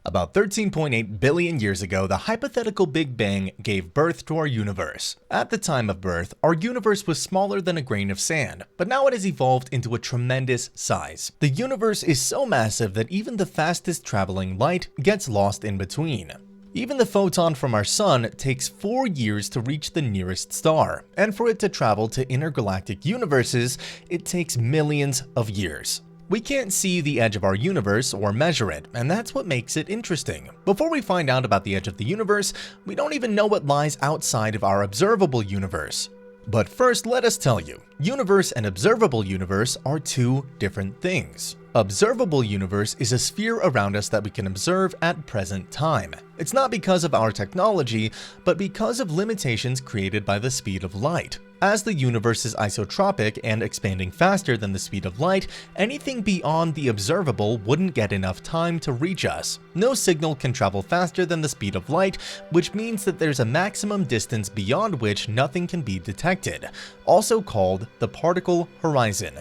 About 13.8 billion years ago, the hypothetical Big Bang gave birth to our universe. At the time of birth, our universe was smaller than a grain of sand, but now it has evolved into a tremendous size. The universe is so massive that even the fastest traveling light gets lost in between. Even the photon from our sun takes 4 years to reach the nearest star, and for it to travel to intergalactic universes, it takes millions of years. We can't see the edge of our universe or measure it, and that's what makes it interesting. Before we find out about the edge of the universe, we don't even know what lies outside of our observable universe. But first, let us tell you, universe and observable universe are two different things. Observable universe is a sphere around us that we can observe at present time. It's not because of our technology, but because of limitations created by the speed of light. As the universe is isotropic and expanding faster than the speed of light, anything beyond the observable wouldn't get enough time to reach us. No signal can travel faster than the speed of light, which means that there's a maximum distance beyond which nothing can be detected, also called the particle horizon.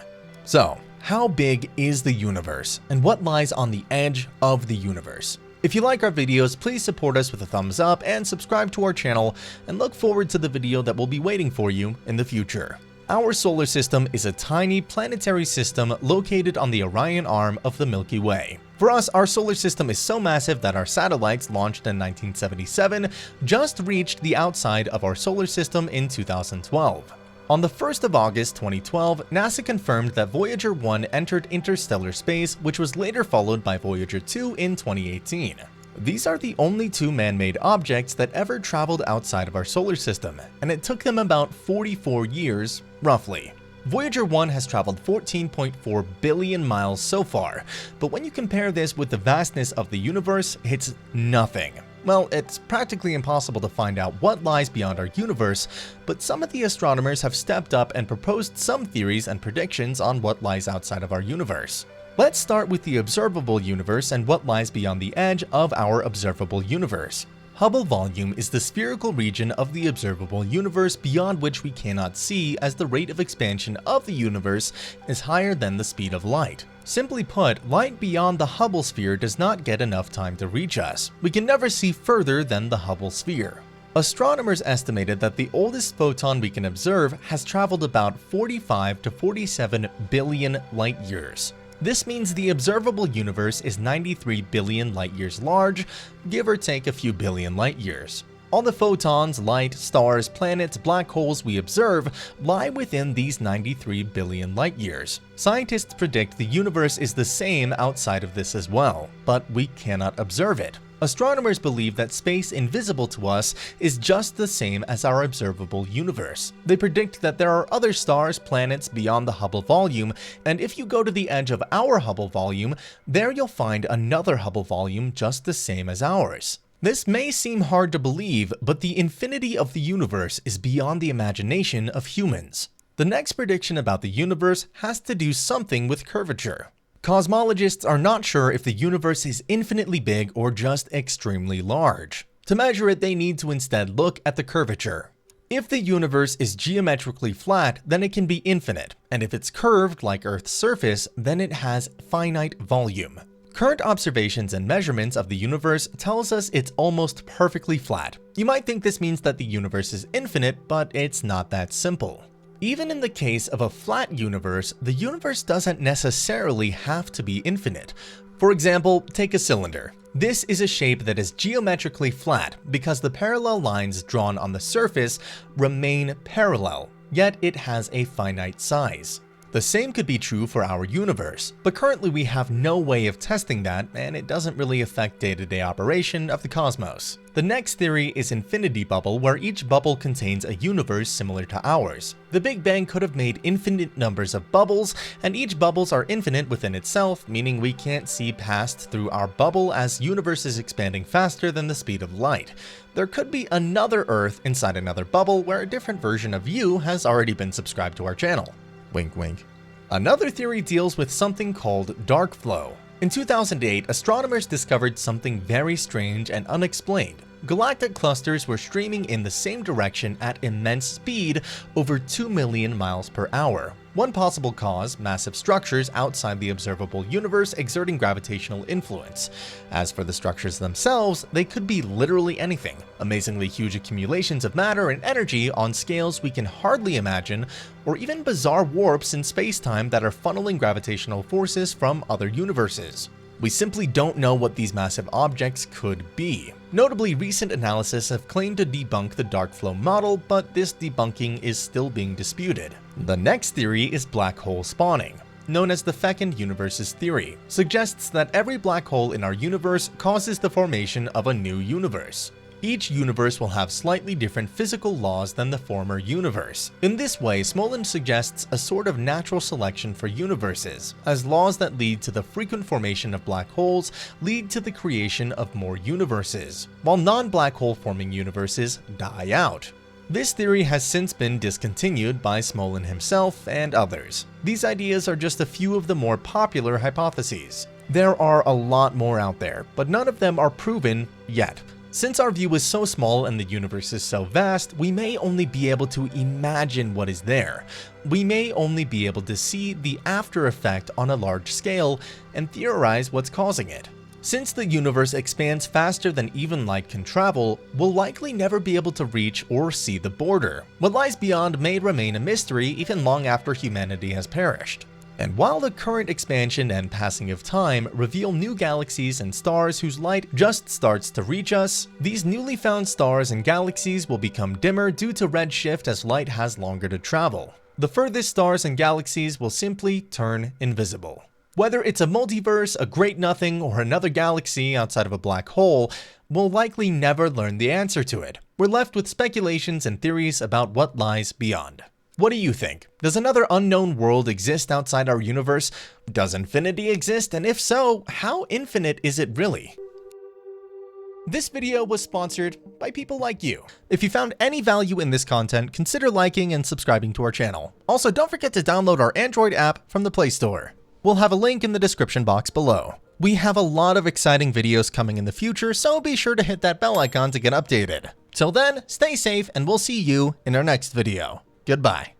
So, how big is the universe, and what lies on the edge of the universe? If you like our videos, please support us with a thumbs up and subscribe to our channel, and look forward to the video that will be waiting for you in the future. Our solar system is a tiny planetary system located on the Orion arm of the Milky Way. For us, our solar system is so massive that our satellites launched in 1977 just reached the outside of our solar system in 2012. On the 1st of August 2012, NASA confirmed that Voyager 1 entered interstellar space, which was later followed by Voyager 2 in 2018. These are the only two man-made objects that ever traveled outside of our solar system, and it took them about 44 years, roughly. Voyager 1 has traveled 14.4 billion miles so far, but when you compare this with the vastness of the universe, it's nothing. Well, it's practically impossible to find out what lies beyond our universe, but some of the astronomers have stepped up and proposed some theories and predictions on what lies outside of our universe. Let's start with the observable universe and what lies beyond the edge of our observable universe. Hubble volume is the spherical region of the observable universe beyond which we cannot see, as the rate of expansion of the universe is higher than the speed of light. Simply put, light beyond the Hubble sphere does not get enough time to reach us. We can never see further than the Hubble sphere. Astronomers estimated that the oldest photon we can observe has traveled about 45 to 47 billion light years. This means the observable universe is 93 billion light years large, give or take a few billion light years. All the photons, light, stars, planets, black holes we observe lie within these 93 billion light years. Scientists predict the universe is the same outside of this as well, but we cannot observe it. Astronomers believe that space invisible to us is just the same as our observable universe. They predict that there are other stars, planets beyond the Hubble volume, and if you go to the edge of our Hubble volume, there you'll find another Hubble volume just the same as ours. This may seem hard to believe, but the infinity of the universe is beyond the imagination of humans. The next prediction about the universe has to do something with curvature. Cosmologists are not sure if the universe is infinitely big or just extremely large. To measure it, they need to instead look at the curvature. If the universe is geometrically flat, then it can be infinite, and if it's curved like Earth's surface, then it has finite volume. Current observations and measurements of the universe tells us it's almost perfectly flat. You might think this means that the universe is infinite, but it's not that simple. Even in the case of a flat universe, the universe doesn't necessarily have to be infinite. For example, take a cylinder. This is a shape that is geometrically flat because the parallel lines drawn on the surface remain parallel, yet it has a finite size. The same could be true for our universe, but currently we have no way of testing that, and it doesn't really affect day-to-day operation of the cosmos. The next theory is infinity bubble, where each bubble contains a universe similar to ours. The Big Bang could have made infinite numbers of bubbles, and each bubbles are infinite within itself, meaning we can't see past through our bubble as universe is expanding faster than the speed of light. There could be another Earth inside another bubble where a different version of you has already been subscribed to our channel. Wink wink. Another theory deals with something called dark flow. In 2008, astronomers discovered something very strange and unexplained. galactic clusters were streaming in the same direction at immense speed, over 2 million miles per hour. One possible cause, massive structures outside the observable universe exerting gravitational influence. As for the structures themselves, they could be literally anything. Amazingly huge accumulations of matter and energy on scales we can hardly imagine, or even bizarre warps in space-time that are funneling gravitational forces from other universes. We simply don't know what these massive objects could be. Notably, recent analysis have claimed to debunk the dark flow model, but this debunking is still being disputed. The next theory is black hole spawning, known as the fecund universes theory, suggests that every black hole in our universe causes the formation of a new universe. Each universe will have slightly different physical laws than the former universe. In this way, Smolin suggests a sort of natural selection for universes, as laws that lead to the frequent formation of black holes lead to the creation of more universes, while non-black hole forming universes die out. This theory has since been discontinued by Smolin himself and others. These ideas are just a few of the more popular hypotheses. There are a lot more out there, but none of them are proven yet. Since our view is so small and the universe is so vast, we may only be able to imagine what is there. We may only be able to see the after effect on a large scale and theorize what's causing it. Since the universe expands faster than even light can travel, we'll likely never be able to reach or see the border. What lies beyond may remain a mystery even long after humanity has perished. And while the current expansion and passing of time reveal new galaxies and stars whose light just starts to reach us, these newly found stars and galaxies will become dimmer due to redshift as light has longer to travel. The furthest stars and galaxies will simply turn invisible. Whether it's a multiverse, a great nothing, or another galaxy outside of a black hole, we'll likely never learn the answer to it. We're left with speculations and theories about what lies beyond. What do you think? Does another unknown world exist outside our universe? Does infinity exist? And if so, how infinite is it really? This video was sponsored by people like you. If you found any value in this content, consider liking and subscribing to our channel. Also, don't forget to download our Android app from the Play Store. We'll have a link in the description box below. We have a lot of exciting videos coming in the future, so be sure to hit that bell icon to get updated. Till then, stay safe and we'll see you in our next video. Goodbye.